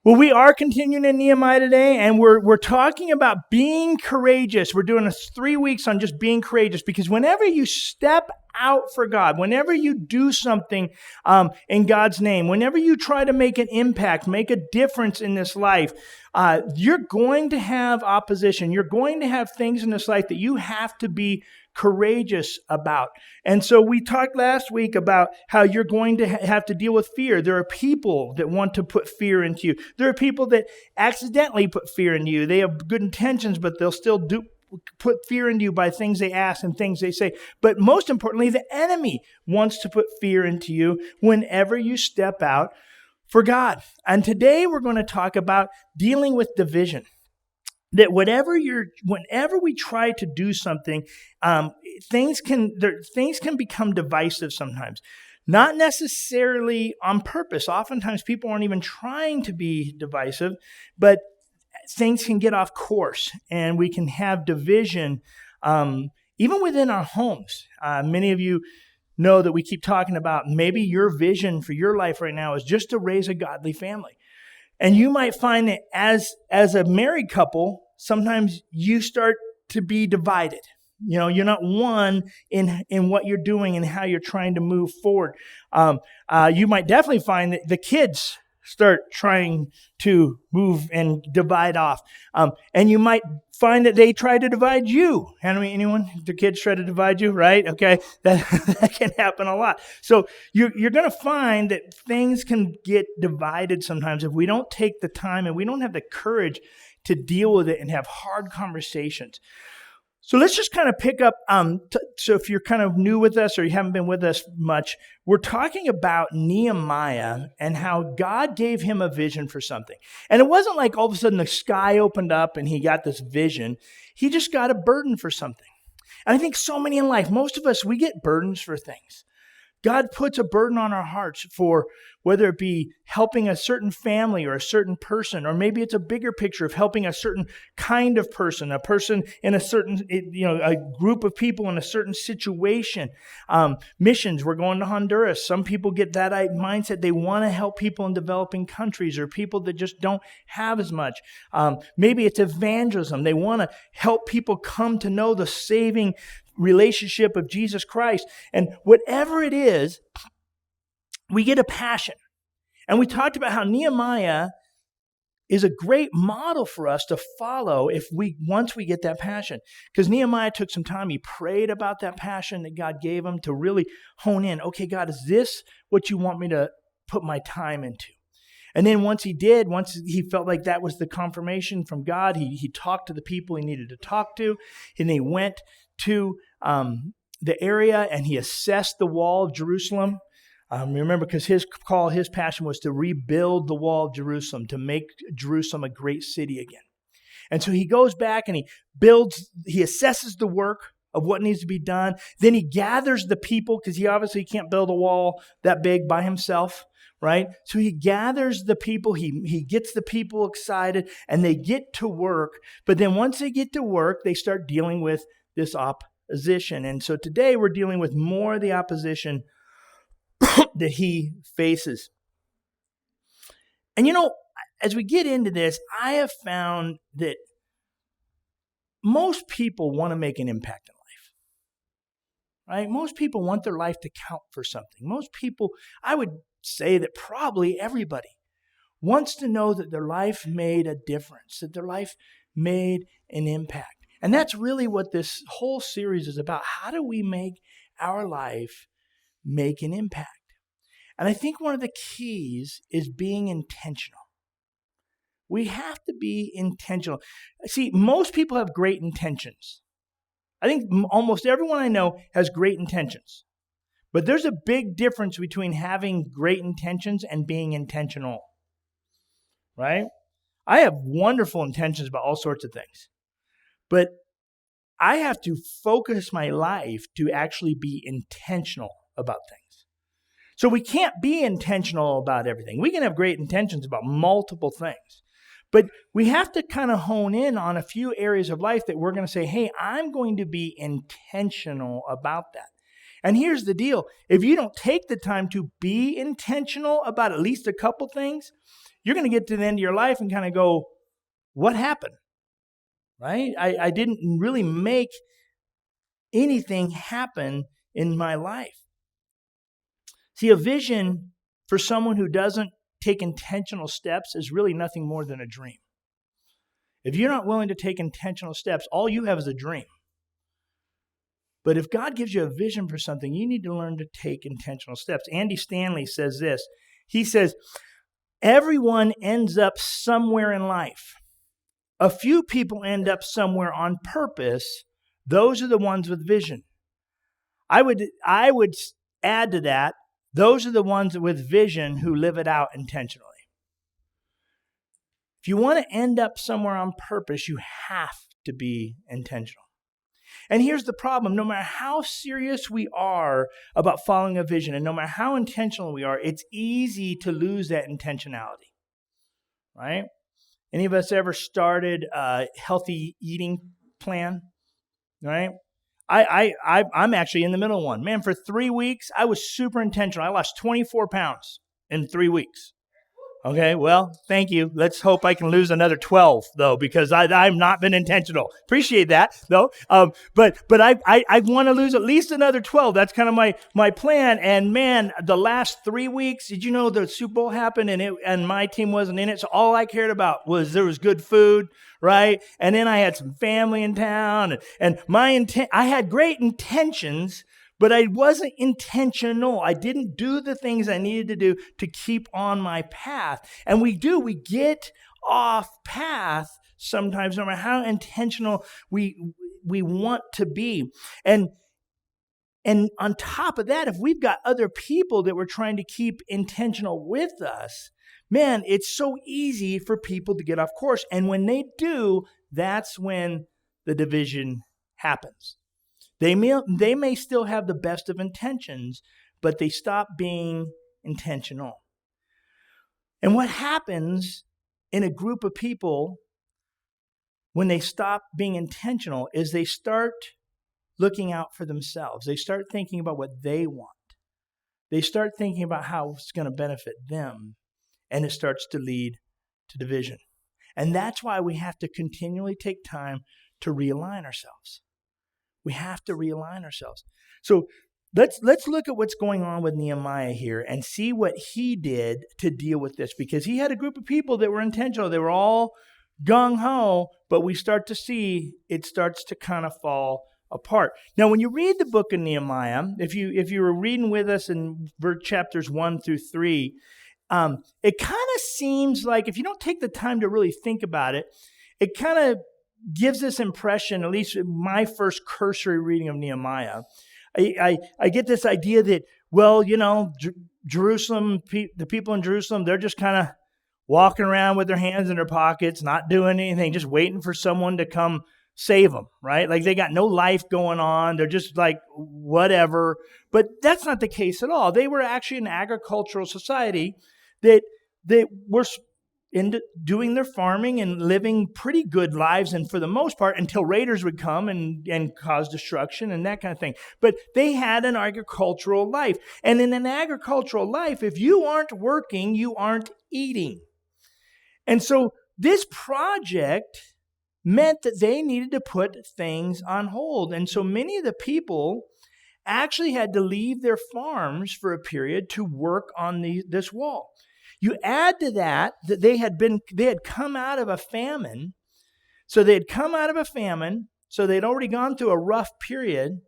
Well, we are continuing in Nehemiah today, and we're talking about being courageous. We're doing 3 weeks on just being courageous, because whenever you step out for God, whenever you do something in God's name, whenever you try to make an impact, make a difference in this life, you're going to have opposition. You're going to have things in this life that you have to be courageous about. And so we talked last week about how you're going to have to deal with fear. There are people that want to put fear into you. There are people that accidentally put fear into you. They have good intentions, but they'll still put fear into you by things they ask and things they say. But most importantly, the enemy wants to put fear into you whenever you step out for God. And today we're going to talk about dealing with division. That whenever we try to do something, things can become divisive sometimes. Not necessarily on purpose. Oftentimes people aren't even trying to be divisive, but things can get off course and we can have division even within our homes. Many of you know that we keep talking about maybe your vision for your life right now is just to raise a godly family. And you might find that as a married couple, sometimes you start to be divided. You know, you're not one in what you're doing and how you're trying to move forward. You might definitely find that the kids start trying to move and divide off. And you might find that they try to divide you. Anyone? The kids try to divide you, right? Okay, that can happen a lot. So you're going to find that things can get divided sometimes if we don't take the time and we don't have the courage to deal with it and have hard conversations. So let's just kind of pick up. So if you're kind of new with us or you haven't been with us much, we're talking about Nehemiah and how God gave him a vision for something. And it wasn't like all of a sudden the sky opened up and he got this vision. He just got a burden for something. And I think so many in life, most of us, we get burdens for things. God puts a burden on our hearts for whether it be helping a certain family or a certain person, or maybe it's a bigger picture of helping a certain kind of person, a person in a certain, a group of people in a certain situation. Missions, we're going to Honduras. Some people get that mindset. They want to help people in developing countries or people that just don't have as much. Maybe it's evangelism. They want to help people come to know the saving relationship of Jesus Christ. And whatever it is, we get a passion. And we talked about how Nehemiah is a great model for us to follow once we get that passion. Because Nehemiah took some time. He prayed about that passion that God gave him to really hone in. Okay, God, is this what you want me to put my time into? And then once he felt like that was the confirmation from God, he talked to the people he needed to talk to, and he went to the area and he assessed the wall of Jerusalem. Remember, because his passion was to rebuild the wall of Jerusalem, to make Jerusalem a great city again. And so he goes back and he assesses the work of what needs to be done. Then he gathers the people, because he obviously can't build a wall that big by himself, right? So he gathers the people, he gets the people excited, and they get to work. But then once they get to work, they start dealing with this opposition. And so today we're dealing with more of the opposition that he faces. And as we get into this, I have found that most people want to make an impact in life, right? Most people want their life to count for something. Most people, I would say that probably everybody wants to know that their life made a difference, that their life made an impact. And that's really what this whole series is about. How do we make our life make an impact? And I think one of the keys is being intentional. We have to be intentional. See, most people have great intentions. I think almost everyone I know has great intentions. But there's a big difference between having great intentions and being intentional, right? I have wonderful intentions about all sorts of things. But I have to focus my life to actually be intentional about things. So we can't be intentional about everything. We can have great intentions about multiple things. But we have to kind of hone in on a few areas of life that we're going to say, hey, I'm going to be intentional about that. And here's the deal. If you don't take the time to be intentional about at least a couple things, you're going to get to the end of your life and kind of go, what happened? Right? I didn't really make anything happen in my life. See, a vision for someone who doesn't take intentional steps is really nothing more than a dream. If you're not willing to take intentional steps, all you have is a dream. But if God gives you a vision for something, you need to learn to take intentional steps. Andy Stanley says this. He says, everyone ends up somewhere in life. A few people end up somewhere on purpose. Those are the ones with vision. I would add to that, those are the ones with vision who live it out intentionally. If you want to end up somewhere on purpose, you have to be intentional. And here's the problem. No matter how serious we are about following a vision, and no matter how intentional we are, it's easy to lose that intentionality, right? Any of us ever started a healthy eating plan, right? I'm actually in the middle of one. Man, for 3 weeks, I was super intentional. I lost 24 pounds in 3 weeks. Okay, well, thank you. Let's hope I can lose another 12, though, because I've not been intentional. Appreciate that, though. But I want to lose at least another 12. That's kind of my plan. And man, the last 3 weeks, did you know the Super Bowl happened and my team wasn't in it? So all I cared about was there was good food, right? And then I had some family in town, and I had great intentions. But I wasn't intentional. I didn't do the things I needed to do to keep on my path. And we get off path sometimes, no matter how intentional we want to be. And on top of that, if we've got other people that we're trying to keep intentional with us, man, it's so easy for people to get off course. And when they do, that's when the division happens. They may still have the best of intentions, but they stop being intentional. And what happens in a group of people when they stop being intentional is they start looking out for themselves. They start thinking about what they want. They start thinking about how it's going to benefit them, and it starts to lead to division. And that's why we have to continually take time to realign ourselves. We have to realign ourselves. So let's look at what's going on with Nehemiah here and see what he did to deal with this, because he had a group of people that were intentional. They were all gung-ho, but we start to see it starts to kind of fall apart. Now, when you read the book of Nehemiah, if you were reading with us in chapters 1 through 3, it kind of seems like if you don't take the time to really think about it, it kind of gives this impression, at least my first cursory reading of Nehemiah, I get this idea that, well, Jerusalem, the people in Jerusalem, they're just kind of walking around with their hands in their pockets, not doing anything, just waiting for someone to come save them, right? Like they got no life going on. They're just like whatever. But that's not the case at all. They were actually an agricultural society that were into doing their farming and living pretty good lives, and for the most part, until raiders would come and cause destruction and that kind of thing. But they had an agricultural life. And in an agricultural life, if you aren't working, you aren't eating. And so this project meant that they needed to put things on hold. And so many of the people actually had to leave their farms for a period to work on this wall. You add to that they had come out of a famine. So they had come out of a famine. So they'd already gone through a rough period.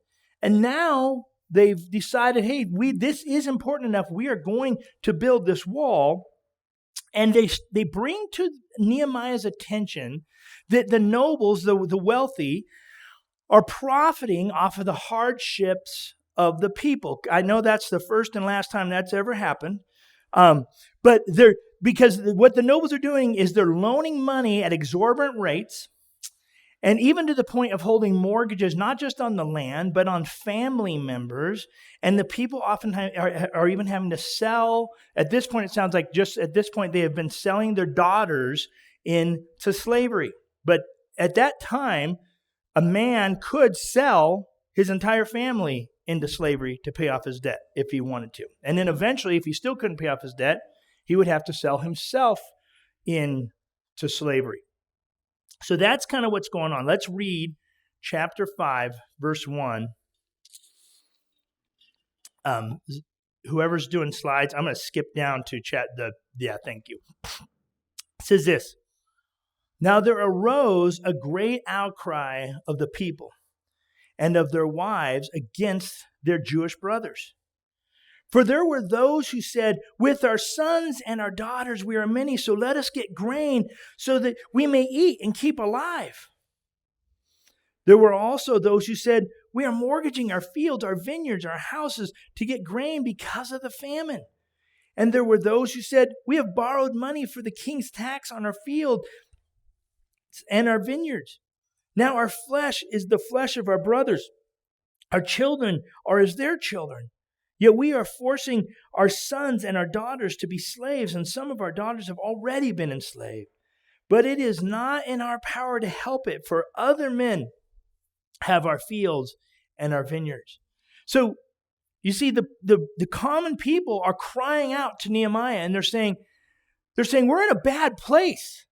And now they've decided, hey, this is important enough. We are going to build this wall. And they bring to Nehemiah's attention that the nobles, the wealthy, are profiting off of the hardships of the people. I know that's the first and last time that's ever happened. But because what the nobles are doing is they're loaning money at exorbitant rates, and even to the point of holding mortgages, not just on the land, but on family members. And the people oftentimes are even having to sell. At this point, it sounds like just at this point, they have been selling their daughters into slavery. But at that time, a man could sell his entire family into slavery to pay off his debt if he wanted to. And then eventually, if he still couldn't pay off his debt, he would have to sell himself into slavery. So that's kind of what's going on. Let's read chapter 5, verse 1. Whoever's doing slides, I'm going to skip down to thank you. It says this: Now there arose a great outcry of the people and of their wives against their Jewish brothers. For there were those who said, with our sons and our daughters we are many, so let us get grain so that we may eat and keep alive. There were also those who said, we are mortgaging our fields, our vineyards, our houses to get grain because of the famine. And there were those who said, we have borrowed money for the king's tax on our field and our vineyards. Now our flesh is the flesh of our brothers. Our children are as their children. Yet we are forcing our sons and our daughters to be slaves, and some of our daughters have already been enslaved. But it is not in our power to help it, for other men have our fields and our vineyards. So you see, the common people are crying out to Nehemiah, and they're saying, we're in a bad place.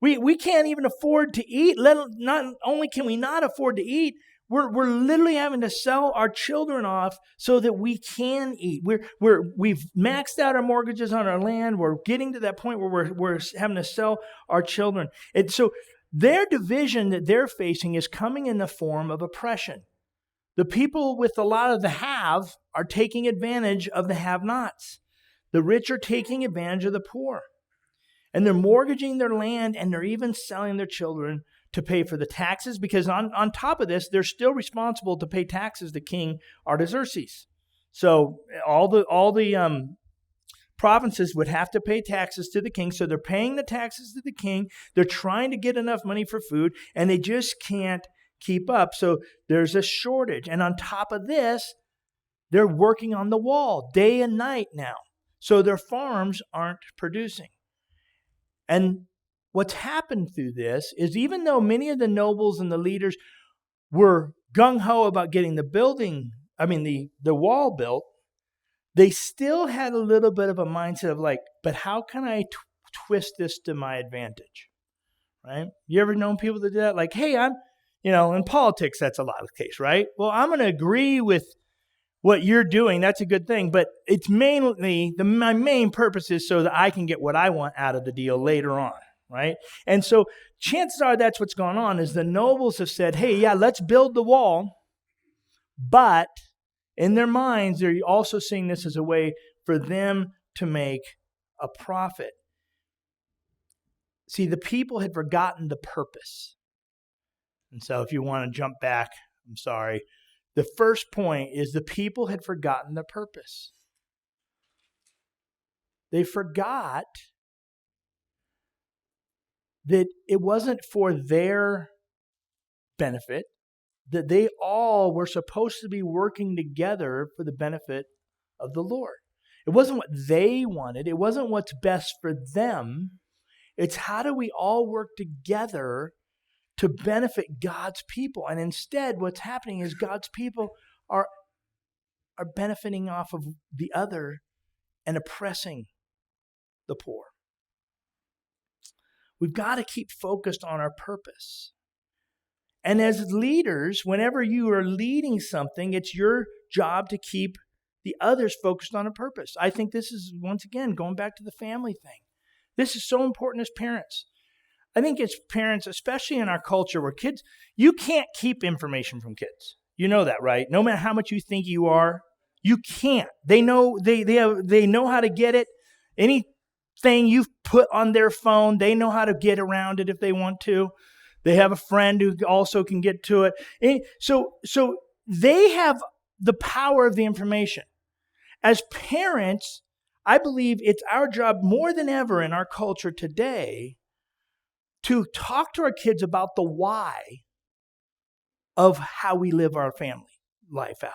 We can't even afford to eat. Not only can we not afford to eat, we're literally having to sell our children off so that we can eat. We've maxed out our mortgages on our land. We're getting to that point where we're having to sell our children. And so their division that they're facing is coming in the form of oppression. The people with a lot of the have are taking advantage of the have-nots. The rich are taking advantage of the poor. And they're mortgaging their land, and they're even selling their children to pay for the taxes, because on top of this, they're still responsible to pay taxes to King Artaxerxes. So all the provinces would have to pay taxes to the king. So they're paying the taxes to the king. They're trying to get enough money for food, and they just can't keep up. So there's a shortage. And on top of this, they're working on the wall day and night now. So their farms aren't producing. And what's happened through this is, even though many of the nobles and the leaders were gung-ho about getting the wall built, they still had a little bit of a mindset of like, but how can I twist this to my advantage? Right? You ever known people that do that? Like, hey, in politics, that's a lot of the case, right? Well, I'm going to agree with what you're doing. That's a good thing. But it's mainly, my main purpose is so that I can get what I want out of the deal later on, right? And so chances are that's what's going on, is the nobles have said, hey, yeah, let's build the wall. But in their minds, they're also seeing this as a way for them to make a profit. See, the people had forgotten the purpose. And so if you want to jump back, I'm sorry. The first point is the people had forgotten the purpose. They forgot that it wasn't for their benefit, that they all were supposed to be working together for the benefit of the Lord. It wasn't what they wanted. It wasn't what's best for them. It's how do we all work together to benefit God's people. And instead, what's happening is God's people are benefiting off of the other and oppressing the poor. We've got to keep focused on our purpose. And as leaders, whenever you are leading something, it's your job to keep the others focused on a purpose. I think this is, once again, going back to the family thing. This is so important as parents. I think as parents, especially in our culture where kids, you can't keep information from kids. You know that, right? No matter how much you think you are, you can't. They know they know how to get it. Anything you've put on their phone, they know how to get around it if they want to. They have a friend who also can get to it. And so they have the power of the information. As parents, I believe it's our job more than ever in our culture today to talk to our kids about the why of how we live our family life out.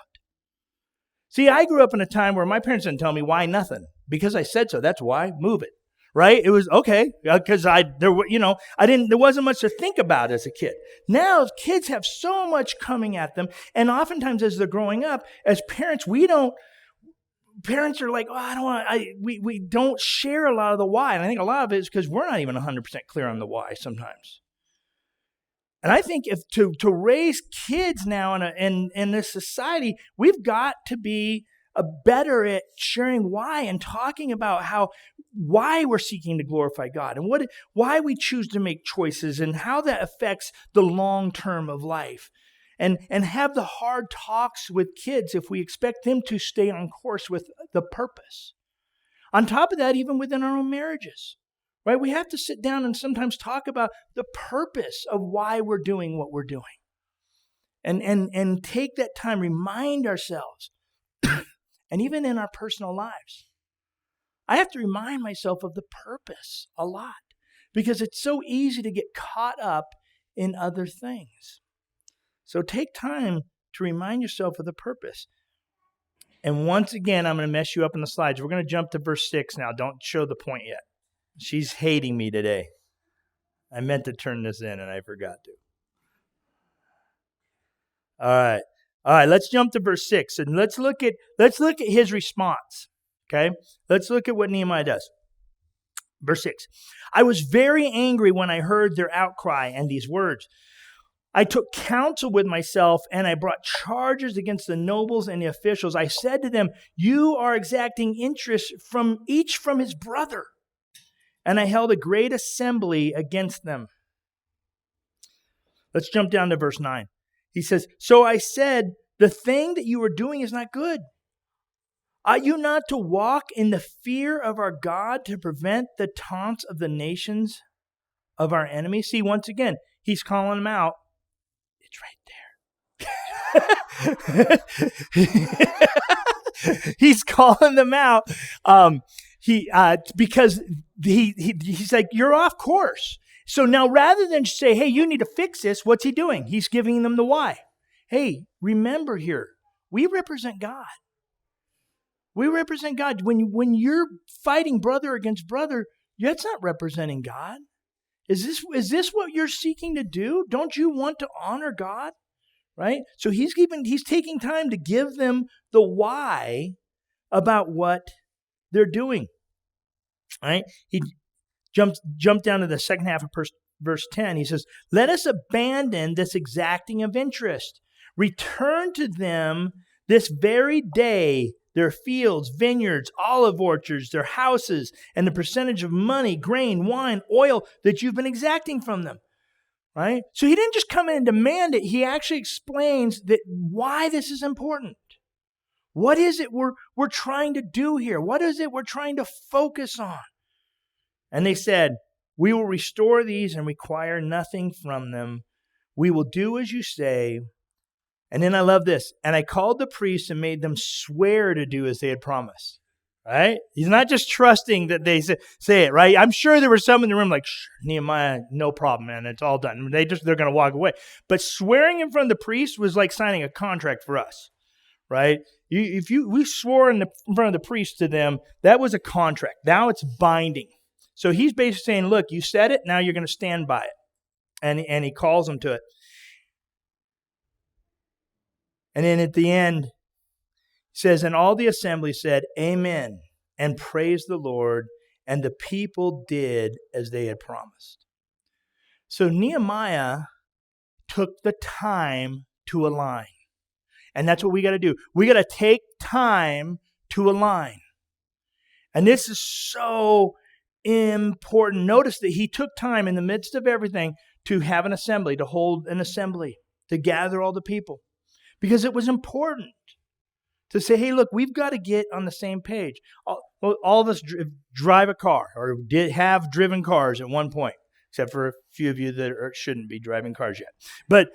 See, I grew up in a time where my parents didn't tell me why nothing. Because I said so, that's why, move it, right? It was okay because there wasn't much to think about as a kid. Now kids have so much coming at them, and oftentimes as they're growing up, as parents, parents are like, oh, I don't want. We don't share a lot of the why, and I think a lot of it is because we're not even 100% clear on the why sometimes. And I think if to raise kids now in this society, we've got to be better at sharing why and talking about why we're seeking to glorify God and why we choose to make choices and how that affects the long term of life. And have the hard talks with kids if we expect them to stay on course with the purpose. On top of that, even within our own marriages. Right? We have to sit down and sometimes talk about the purpose of why we're doing what we're doing. And take that time, remind ourselves, and even in our personal lives. I have to remind myself of the purpose a lot because it's so easy to get caught up in other things. So take time to remind yourself of the purpose. And once again, I'm going to mess you up in the slides. We're going to jump to verse 6 now. Don't show the point yet. She's hating me today. I meant to turn this in and I forgot to. All right, let's jump to verse 6 and let's look at his response. Okay? Let's look at what Nehemiah does. Verse 6. I was very angry when I heard their outcry and these words. I took counsel with myself and I brought charges against the nobles and the officials. I said to them, you are exacting interest from his brother. And I held a great assembly against them. Let's jump down to verse 9. He says, so I said, the thing that you are doing is not good. Ought you not to walk in the fear of our God to prevent the taunts of the nations of our enemies? See, once again, he's calling them out. It's right there. He's calling them out. Because he's like, you're off course. So now rather than say, hey, you need to fix this, what's he doing? He's giving them the why. Hey, remember here, we represent God. We represent God. When you're fighting brother against brother, that's not representing God. Is this what you're seeking to do? Don't you want to honor God? Right? So he's taking time to give them the why about what they're doing. Right? He jumped down to the second half of verse 10. He says, let us abandon this exacting of interest. Return to them this very day their fields, vineyards, olive orchards, their houses, and the percentage of money, grain, wine, oil that you've been exacting from them. Right? So he didn't just come in and demand it. He actually explains that why this is important. What is it we're trying to do here? What is it we're trying to focus on? And they said, we will restore these and require nothing from them. We will do as you say. And then I love this. And I called the priests and made them swear to do as they had promised. Right? He's not just trusting that they say it, right? I'm sure there were some in the room like, Nehemiah, no problem, man. It's all done. They're going to walk away. But swearing in front of the priest was like signing a contract for us, right? We swore in front of the priest to them, that was a contract. Now it's binding. So he's basically saying, look, you said it, now you're going to stand by it. And he calls them to it. And then at the end, it says, and all the assembly said, amen, and praised the Lord, and the people did as they had promised. So Nehemiah took the time to align. And that's what we got to do. We got to take time to align. And this is so important. Notice that he took time in the midst of everything to have an assembly, to hold an assembly, to gather all the people. Because it was important to say, hey, look, we've got to get on the same page. All of us drive a car or have driven cars at one point, except for a few of you that shouldn't be driving cars yet. But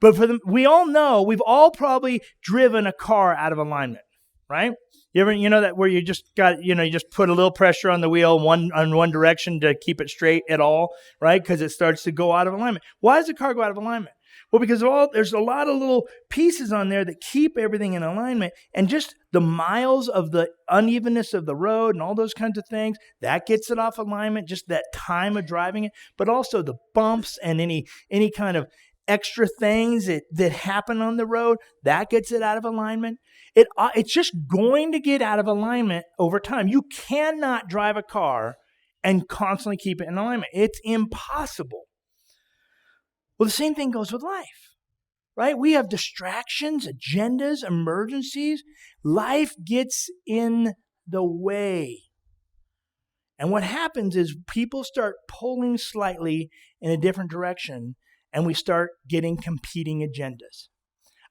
for them, we all know, we've all probably driven a car out of alignment, right? You ever, that where you just got, you just put a little pressure on the wheel on one direction to keep it straight at all, right? Because it starts to go out of alignment. Why does the car go out of alignment? Well, because there's a lot of little pieces on there that keep everything in alignment, and just the miles of the unevenness of the road and all those kinds of things, that gets it off alignment, just that time of driving it, but also the bumps and any kind of extra things that happen on the road, that gets it out of alignment. It's just going to get out of alignment over time. You cannot drive a car and constantly keep it in alignment. It's impossible. Well, the same thing goes with life, right? We have distractions, agendas, emergencies. Life gets in the way. And what happens is people start pulling slightly in a different direction, and we start getting competing agendas.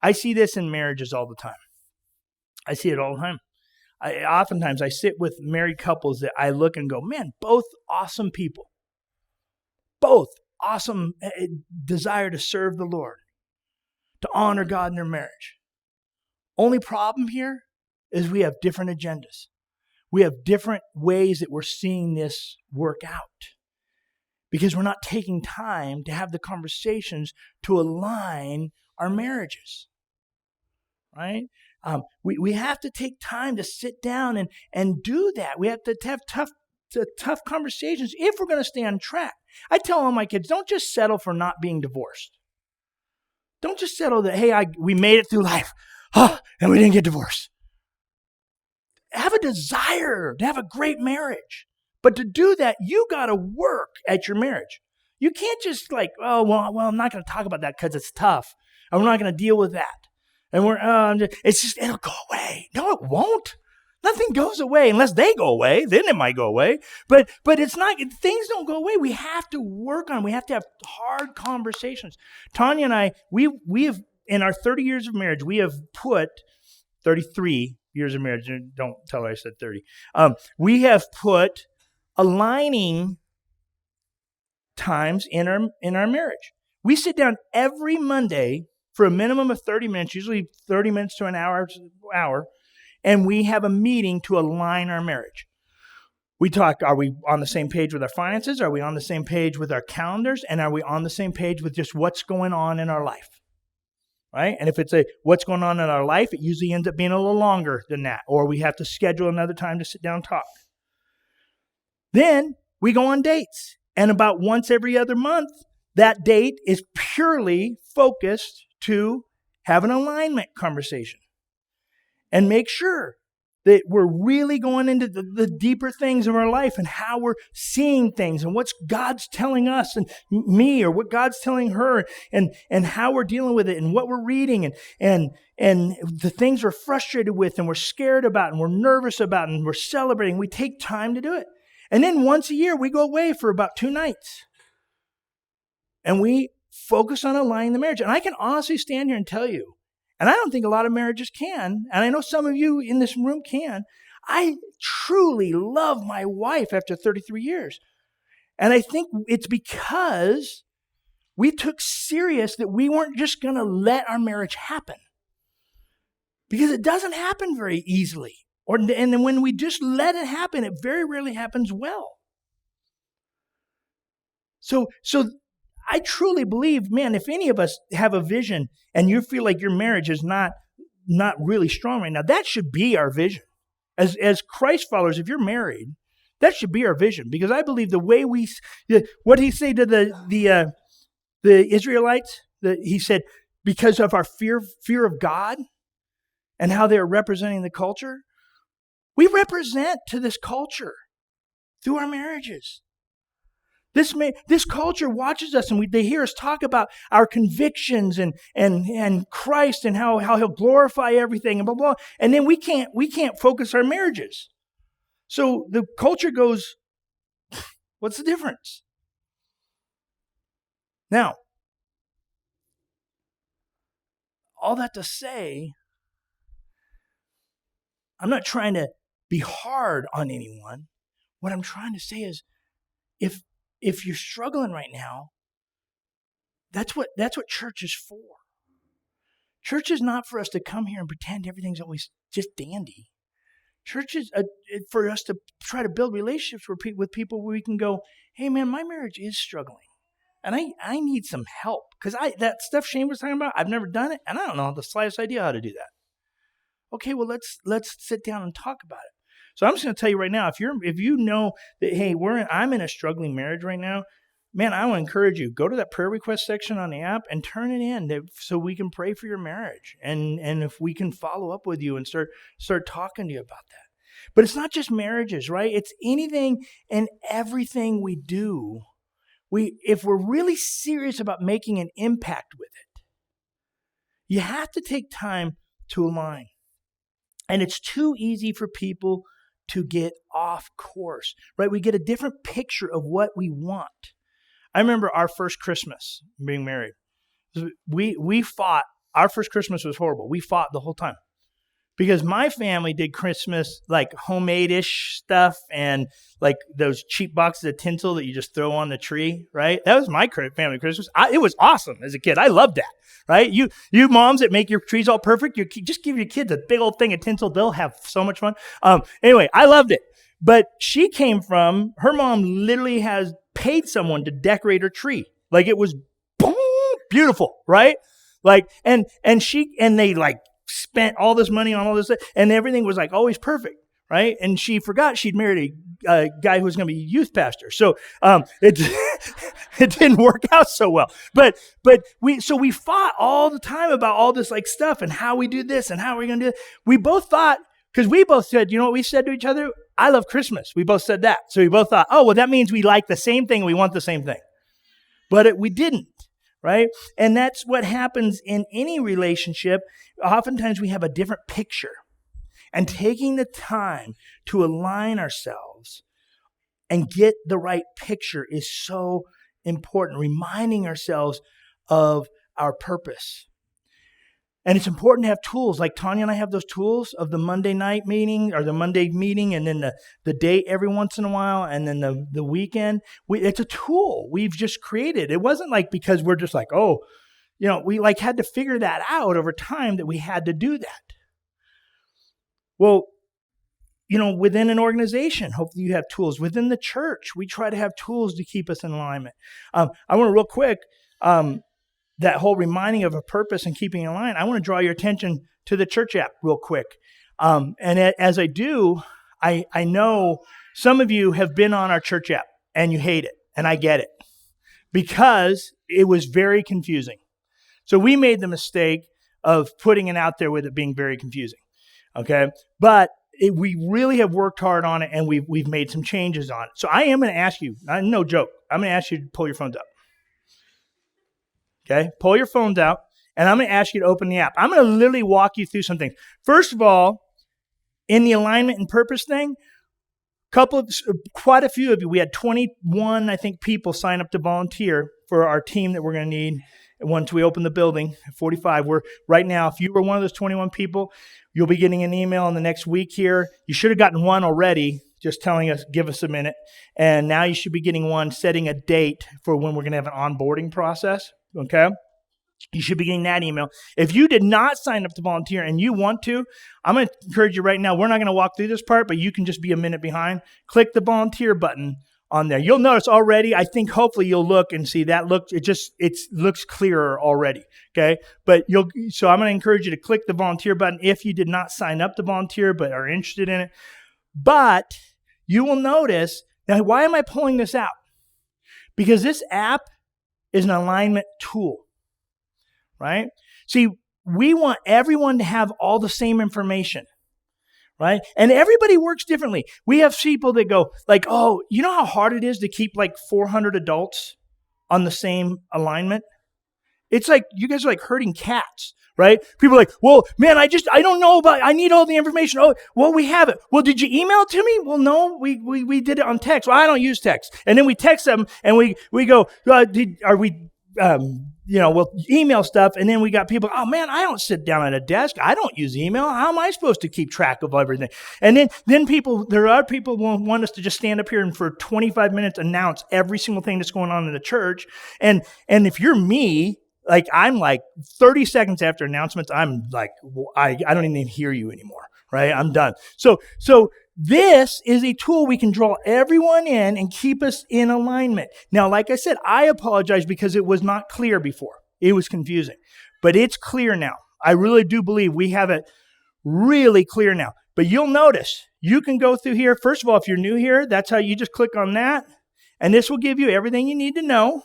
I see this in marriages all the time. I see it all the time. Oftentimes I sit with married couples that I look and go, man, both awesome people. Both awesome desire to serve the Lord, to honor God in their marriage. Only problem here is we have different agendas. We have different ways that we're seeing this work out because we're not taking time to have the conversations to align our marriages, right? We have to take time to sit down and do that. We have to have tough conversations if we're going to stay on track. I tell all my kids, don't just settle for not being divorced. Don't just settle that, hey, we made it through life, and we didn't get divorced. Have a desire to have a great marriage. But to do that, you got to work at your marriage. You can't just I'm not going to talk about that because it's tough. And we're not going to deal with that. And it'll go away. No, it won't. Nothing goes away unless they go away. Then it might go away. But it's not, things don't go away. We have to work on it. We have to have hard conversations. Tanya and I, we have, in our 30 years of marriage, we have put 33 years of marriage. Don't tell her I said 30. We have put aligning times in our marriage. We sit down every Monday for a minimum of 30 minutes, usually 30 minutes to an hour, and we have a meeting to align our marriage. We talk, are we on the same page with our finances? Are we on the same page with our calendars? And are we on the same page with just what's going on in our life? Right? And if it's what's going on in our life, it usually ends up being a little longer than that, or we have to schedule another time to sit down and talk. Then we go on dates. And about once every other month, that date is purely focused to have an alignment conversation and make sure that we're really going into the deeper things of our life and how we're seeing things and what's God's telling us and me, or what God's telling her, and how we're dealing with it and what we're reading and the things we're frustrated with and we're scared about and we're nervous about and we're celebrating. We take time to do it. And then once a year, we go away for about 2 nights. And we focus on aligning the marriage. And I can honestly stand here and tell you, and I don't think a lot of marriages can, and I know some of you in this room can, I truly love my wife after 33 years. And I think it's because we took serious that we weren't just going to let our marriage happen. Because it doesn't happen very easily. And then when we just let it happen, it very rarely happens well. So I truly believe, man, if any of us have a vision and you feel like your marriage is not really strong right now, that should be our vision. As Christ followers, if you're married, that should be our vision. Because I believe the way what he said to the Israelites, he said, because of our fear of God and how they're representing the culture, we represent to this culture through our marriages. This culture watches us and they hear us talk about our convictions and Christ and how he'll glorify everything and blah, blah. And then we can't focus our marriages. So the culture goes, what's the difference? Now, all that to say, I'm not trying to be hard on anyone. What I'm trying to say is, if you're struggling right now, that's what church is for. Church is not for us to come here and pretend everything's always just dandy. Church is for us to try to build relationships with people where we can go, hey man, my marriage is struggling. And I need some help because that stuff Shane was talking about, I've never done it, and I don't know the slightest idea how to do that. Okay, well let's sit down and talk about it. So I'm just going to tell you right now, if you know that, hey, I'm in a struggling marriage right now, man, I want to encourage you, go to that prayer request section on the app and turn it in so we can pray for your marriage, and if we can follow up with you and start talking to you about that. But it's not just marriages, right? It's anything and everything we do. If we're really serious about making an impact with it, you have to take time to align. And it's too easy for people to get off course, right? We get a different picture of what we want. I remember our first Christmas being married. We fought. Our first Christmas was horrible. We fought the whole time. Because my family did Christmas like homemade-ish stuff and like those cheap boxes of tinsel that you just throw on the tree, right? That was my family Christmas. It was awesome as a kid. I loved that, right? You moms that make your trees all perfect, just give your kids a big old thing of tinsel. They'll have so much fun. Anyway, I loved it. But her mom literally has paid someone to decorate her tree. Like it was boom, beautiful, right? Like, and they like, spent all this money on all this stuff, and everything was like always perfect, right? And she forgot she'd married a guy who was going to be a youth pastor, so it didn't work out so well. But we fought all the time about all this like stuff and how we do this and how we're going to do it. We both thought, because we both said, you know what we said to each other? I love Christmas. We both said that, so we both thought, oh well, that means we like the same thing, we want the same thing, but we didn't. Right? And that's what happens in any relationship. Oftentimes we have a different picture. And taking the time to align ourselves and get the right picture is so important. Reminding ourselves of our purpose. And it's important to have tools. Like Tanya and I have those tools of the Monday night meeting or the Monday meeting and then the date every once in a while and then the weekend. It's a tool we've just created. It wasn't like because we're just like, oh, we like had to figure that out over time that we had to do that. Well, within an organization, hopefully you have tools. Within the church, we try to have tools to keep us in alignment. I want to real quick, that whole reminding of a purpose and keeping in line, I want to draw your attention to the church app real quick. And as I do, I know some of you have been on our church app and you hate it, and I get it, because it was very confusing. So we made the mistake of putting it out there with it being very confusing, okay? But we really have worked hard on it, and we've made some changes on it. So I am going to ask you, no joke, I'm going to ask you to pull your phones up. Okay, pull your phones out, and I'm going to ask you to open the app. I'm going to literally walk you through some things. First of all, in the alignment and purpose thing, quite a few of you, we had 21, I think, people sign up to volunteer for our team that we're going to need once we open the building, 45. Right now, if you were one of those 21 people, you'll be getting an email in the next week here. You should have gotten one already, just telling us, give us a minute. And now you should be getting one setting a date for when we're going to have an onboarding process. Okay? You should be getting that email. If you did not sign up to volunteer and you want to, I'm going to encourage you right now. We're not going to walk through this part, but you can just be a minute behind. Click the volunteer button on there. You'll notice already, I think hopefully you'll look and see that it looks clearer already. Okay? So I'm going to encourage you to click the volunteer button if you did not sign up to volunteer but are interested in it. But you will notice, now why am I pulling this out? Because this app is an alignment tool, right? See, we want everyone to have all the same information, right? And everybody works differently. We have people that go like, oh, you know how hard it is to keep like 400 adults on the same alignment? It's like, you guys are like herding cats, right? People are like, well, man, I don't know I need all the information. Oh, well, we have it. Well, did you email it to me? Well, no, we did it on text. Well, I don't use text. And then we text them and we go, we'll email stuff. And then we got people, oh man, I don't sit down at a desk. I don't use email. How am I supposed to keep track of everything? And then there are people who want us to just stand up here and for 25 minutes announce every single thing that's going on in the church. And if you're me, like I'm like 30 seconds after announcements, I'm like, I don't even hear you anymore, right? I'm done. So this is a tool we can draw everyone in and keep us in alignment. Now, like I said, I apologize because it was not clear before. It was confusing. But it's clear now. I really do believe we have it really clear now. But you'll notice, you can go through here. First of all, if you're new here, that's how you just click on that. And this will give you everything you need to know.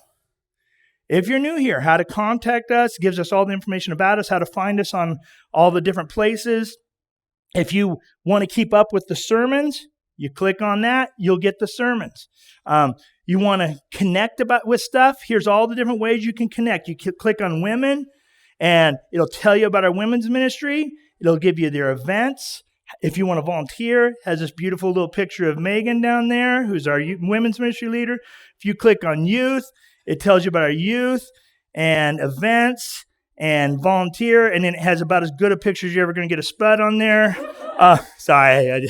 If you're new here, how to contact us, gives us all the information about us, how to find us on all the different places. If you want to keep up with the sermons, you click on that, you'll get the sermons. You want to connect with stuff, here's all the different ways you can connect. You click on women, and it'll tell you about our women's ministry. It'll give you their events. If you want to volunteer, it has this beautiful little picture of Megan down there, who's our women's ministry leader. If you click on youth, it tells you about our youth and events and volunteer, and then it has about as good a picture as you're ever going to get a Spud on there. Sorry.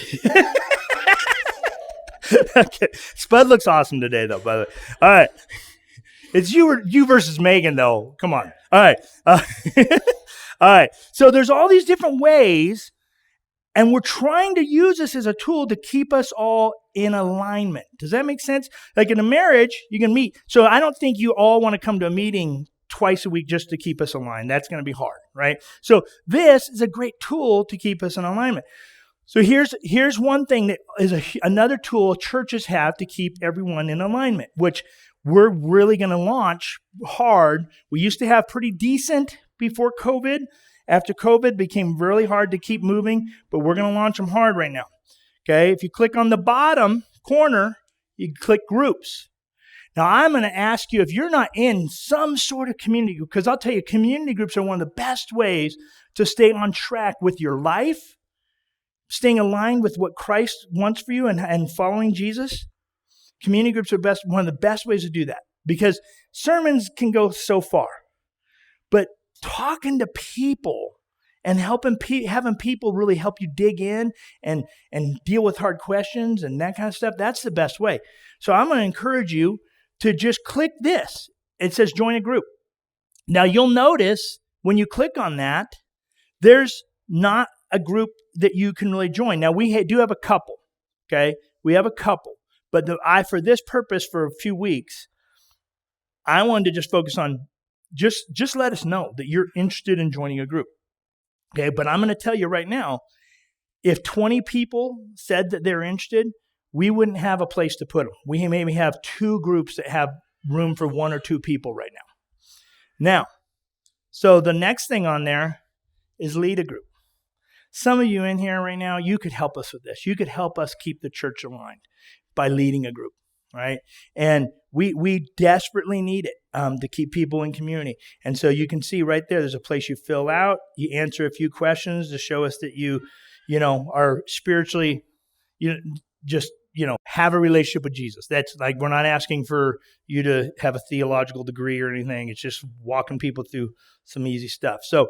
Okay. Spud looks awesome today, though, by the way. All right. It's you versus Megan, though. Come on. All right. All right. So there's all these different ways, and we're trying to use this as a tool to keep us all in alignment. Does that make sense? Like in a marriage, you can meet. So I don't think you all want to come to a meeting twice a week just to keep us aligned. That's going to be hard, right? So this is a great tool to keep us in alignment. So here's one thing that is another tool churches have to keep everyone in alignment, which we're really going to launch hard. We used to have pretty decent before COVID. After COVID, it became really hard to keep moving, but we're going to launch them hard right now. Okay, if you click on the bottom corner, you click groups. Now, I'm going to ask you if you're not in some sort of community group, because I'll tell you, community groups are one of the best ways to stay on track with your life, staying aligned with what Christ wants for you and following Jesus. Community groups are one of the best ways to do that, because sermons can go so far. But talking to people and having people really help you dig in and deal with hard questions and that kind of stuff, that's the best way. So I'm going to encourage you to just click this. It says join a group. Now you'll notice when you click on that, there's not a group that you can really join. Now we do have a couple, okay? We have a couple. But for this purpose, for a few weeks, I wanted to just focus on just let us know that you're interested in joining a group. Okay, but I'm going to tell you right now, if 20 people said that they're interested, we wouldn't have a place to put them. We maybe have 2 groups that have room for 1 or 2 people right now. So the next thing on there is lead a group. Some of you in here right now, you could help us with this. You could help us keep the church aligned by leading a group, right? And we desperately need it to keep people in community. And so you can see right there's a place you fill out. You answer a few questions to show us that you are spiritually, have a relationship with Jesus. That's like, we're not asking for you to have a theological degree or anything. It's just walking people through some easy stuff. So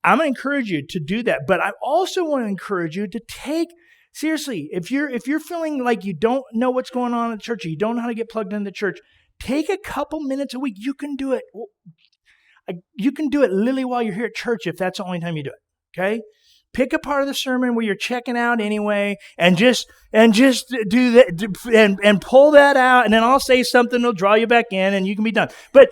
I'm going to encourage you to do that. But I also want to encourage you to seriously, if you're feeling like you don't know what's going on in the church, or you don't know how to get plugged into the church, take a couple minutes a week. You can do it. You can do it literally while you're here at church if that's the only time you do it. Okay? Pick a part of the sermon where you're checking out anyway, and just do that and pull that out, and then I'll say something that'll draw you back in, and you can be done. But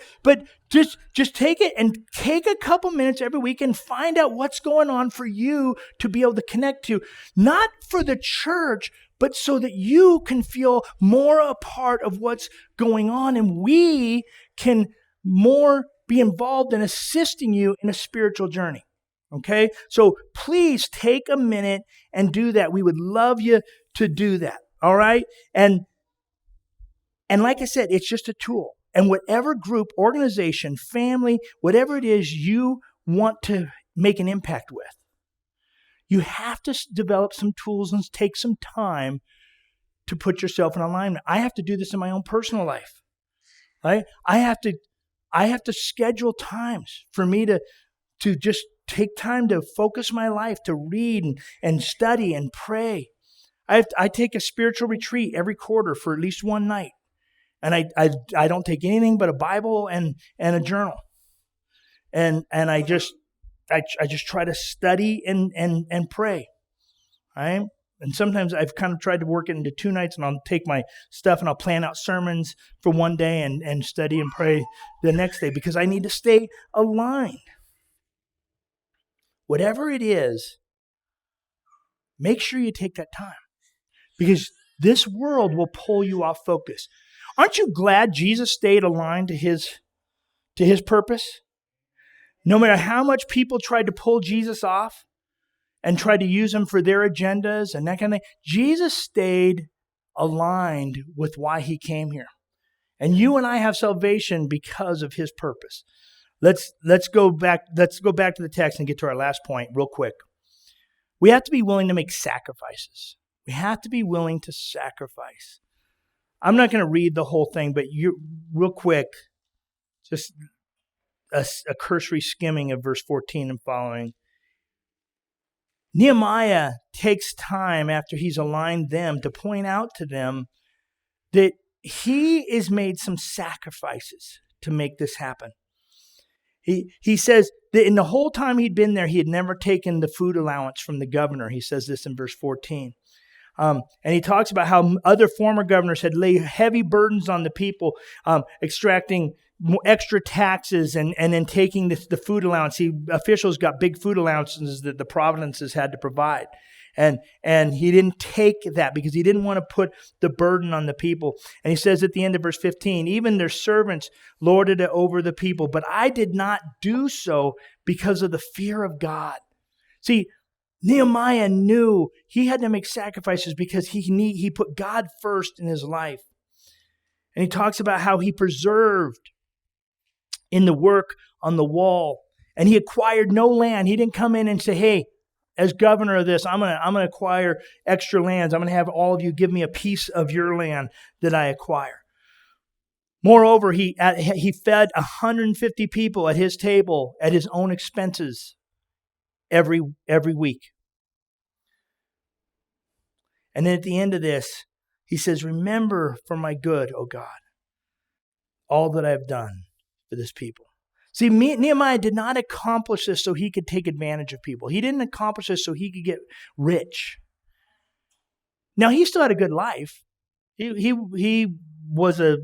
just take it and take a couple minutes every week and find out what's going on for you to be able to connect to, not for the church, but so that you can feel more a part of what's going on, and we can more be involved in assisting you in a spiritual journey. Okay? So please take a minute and do that. We would love you to do that. All right? And like I said, it's just a tool. And whatever group, organization, family, whatever it is you want to make an impact with, you have to develop some tools and take some time to put yourself in alignment. I have to do this in my own personal life. Right? I have to schedule times for me to just take time to focus my life, to read and study and pray. I take a spiritual retreat every quarter for at least one night. And I don't take anything but a Bible and a journal. And I just try to study and pray. right? And sometimes I've kind of tried to work it into 2 nights, and I'll take my stuff and I'll plan out sermons for one day and study and pray the next day because I need to stay aligned. Whatever it is, make sure you take that time because this world will pull you off focus. Aren't you glad Jesus stayed aligned to his purpose? No matter how much people tried to pull Jesus off and tried to use him for their agendas and that kind of thing, Jesus stayed aligned with why he came here. And you and I have salvation because of his purpose. Let's go back to the text and get to our last point real quick. We have to be willing to make sacrifices. We have to be willing to sacrifice. I'm not going to read the whole thing, but real quick, just a cursory skimming of verse 14 and following. Nehemiah takes time after he's aligned them to point out to them that he has made some sacrifices to make this happen. He says that in the whole time he'd been there, he had never taken the food allowance from the governor. He says this in verse 14. And he talks about how other former governors had laid heavy burdens on the people, extracting extra taxes and then taking the food allowance. Officials got big food allowances that the provinces had to provide. And he didn't take that because he didn't want to put the burden on the people. And he says at the end of verse 15, even their servants lorded it over the people, but I did not do so because of the fear of God. See, Nehemiah knew he had to make sacrifices because he put God first in his life. And he talks about how he persevered in the work on the wall. And he acquired no land. He didn't come in and say, hey, as governor of this, I'm gonna acquire extra lands. I'm going to have all of you give me a piece of your land that I acquire. Moreover, he fed 150 people at his table at his own expenses every week. And then at the end of this, he says, remember for my good, O God, all that I have done for this people. See, Nehemiah did not accomplish this so he could take advantage of people. He didn't accomplish this so he could get rich. Now, he still had a good life. He was a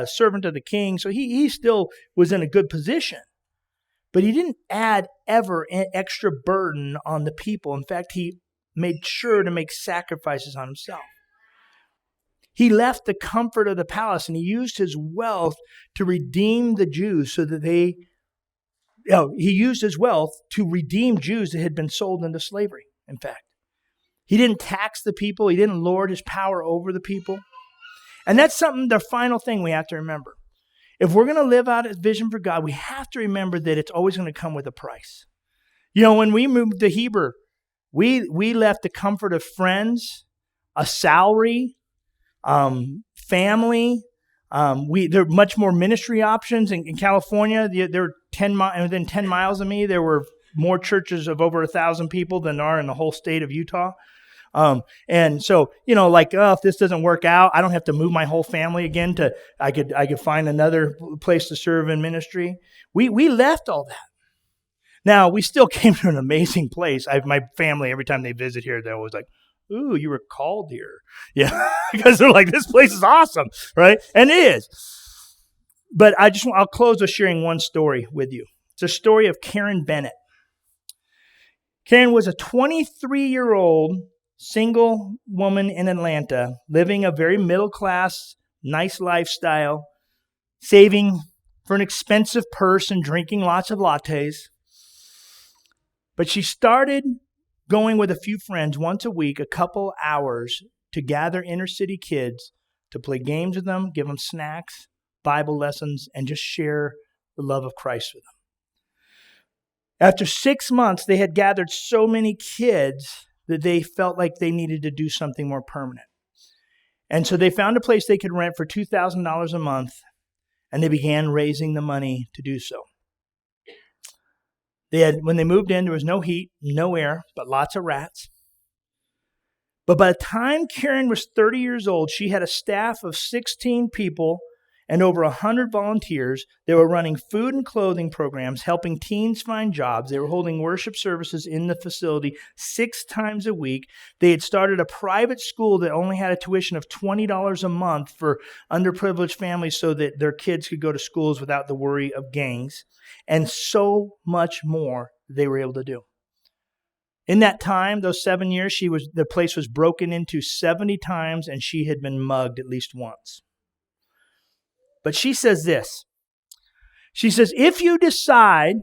servant of the king, so he still was in a good position. But he didn't add ever an extra burden on the people. In fact, he made sure to make sacrifices on himself. He left the comfort of the palace and he used his wealth to redeem the Jews so that he used his wealth to redeem Jews that had been sold into slavery, in fact. He didn't tax the people. He didn't lord his power over the people. And that's the final thing we have to remember. If we're going to live out his vision for God, we have to remember that it's always going to come with a price. When we moved to Heber, we left the comfort of friends, a salary, family. There are much more ministry options in California. There were within 10 miles of me, there were more churches of over 1,000 people than are in the whole state of Utah. And so, if this doesn't work out, I don't have to move my whole family again I could find another place to serve in ministry. We left all that. Now, we still came to an amazing place. My family, every time they visit here, they're always like, ooh, you were called here. Yeah, because they're like, this place is awesome, right? And it is. But I'll close with sharing one story with you. It's a story of Karen Bennett. Karen was a 23-year-old single woman in Atlanta, living a very middle-class, nice lifestyle, saving for an expensive purse and drinking lots of lattes. But she started going with a few friends once a week, a couple hours, to gather inner city kids to play games with them, give them snacks, Bible lessons, and just share the love of Christ with them. After 6 months, they had gathered so many kids that they felt like they needed to do something more permanent. And so they found a place they could rent for $2,000 a month, and they began raising the money to do so. When they moved in, there was no heat, no air, but lots of rats. But by the time Karen was 30 years old, she had a staff of 16 people and over 100 volunteers. They were running food and clothing programs, helping teens find jobs. They were holding worship services in the facility 6 times a week. They had started a private school that only had a tuition of $20 a month for underprivileged families so that their kids could go to schools without the worry of gangs, and so much more they were able to do. In that time, those 7 years, the place was broken into 70 times, and she had been mugged at least once. But she says this. She says, if you decide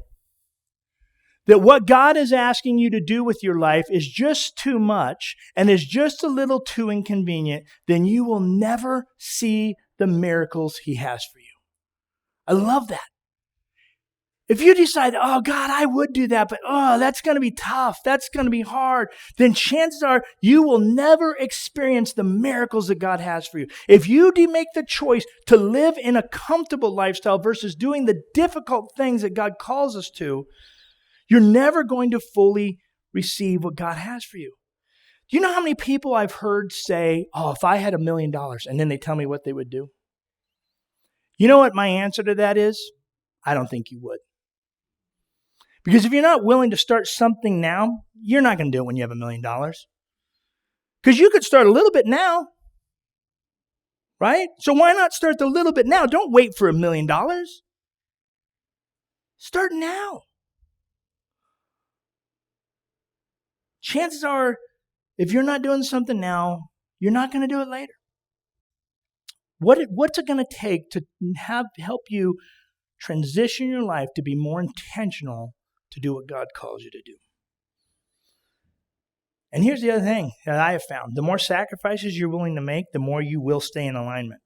that what God is asking you to do with your life is just too much and is just a little too inconvenient, then you will never see the miracles He has for you. I love that. If you decide, oh, God, I would do that, but that's going to be tough, that's going to be hard, then chances are you will never experience the miracles that God has for you. If you make the choice to live in a comfortable lifestyle versus doing the difficult things that God calls us to, you're never going to fully receive what God has for you. Do you know how many people I've heard say, oh, if I had $1 million, and then they tell me what they would do? You know what my answer to that is? I don't think you would. Because if you're not willing to start something now, you're not going to do it when you have $1 million. Because you could start a little bit now, right? So why not start the little bit now? Don't wait for $1 million. Start now. Chances are, if you're not doing something now, you're not going to do it later. What's it going to take to help you transition your life to be more intentional to do what God calls you to do? And here's the other thing that I have found. The more sacrifices you're willing to make, the more you will stay in alignment.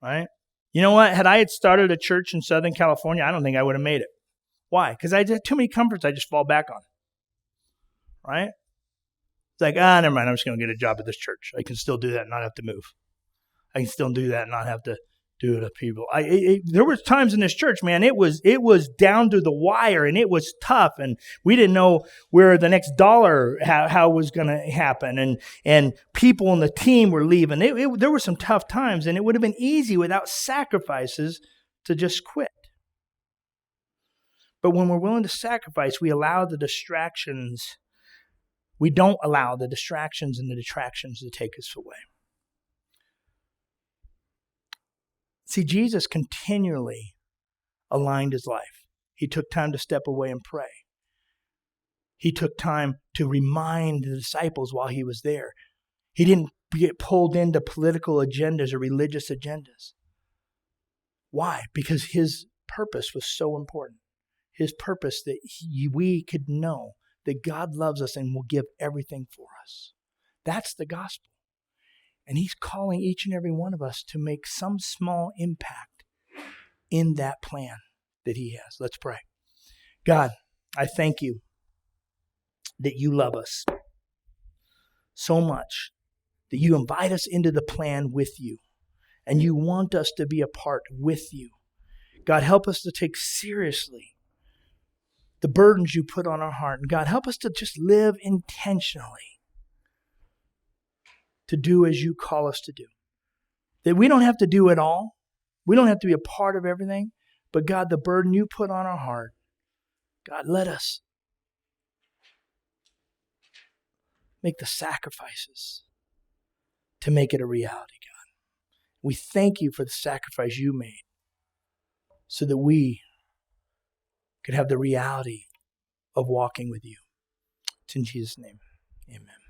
Right? You know what? Had I started a church in Southern California, I don't think I would have made it. Why? Because I had too many comforts I just fall back on. Right? It's like, never mind, I'm just going to get a job at this church. I can still do that and not have to move. I can still do that and not have to do it to people. There was times in this church, man, it was down to the wire, and it was tough, and we didn't know where the next dollar, how it was going to happen, and people on the team were leaving. There were some tough times, and it would have been easy without sacrifices to just quit. But when we're willing to sacrifice, we don't allow the distractions and the detractions to take us away. See, Jesus continually aligned his life. He took time to step away and pray. He took time to remind the disciples while he was there. He didn't get pulled into political agendas or religious agendas. Why? Because his purpose was so important. His purpose that we could know that God loves us and will give everything for us. That's the gospel. And he's calling each and every one of us to make some small impact in that plan that he has. Let's pray. God, I thank you that you love us so much, that you invite us into the plan with you, and you want us to be a part with you. God, help us to take seriously the burdens you put on our heart. And God, help us to just live intentionally to do as you call us to do. That we don't have to do it all. We don't have to be a part of everything. But God, the burden you put on our heart, God, let us make the sacrifices to make it a reality, God. We thank you for the sacrifice you made so that we could have the reality of walking with you. It's in Jesus' name. Amen.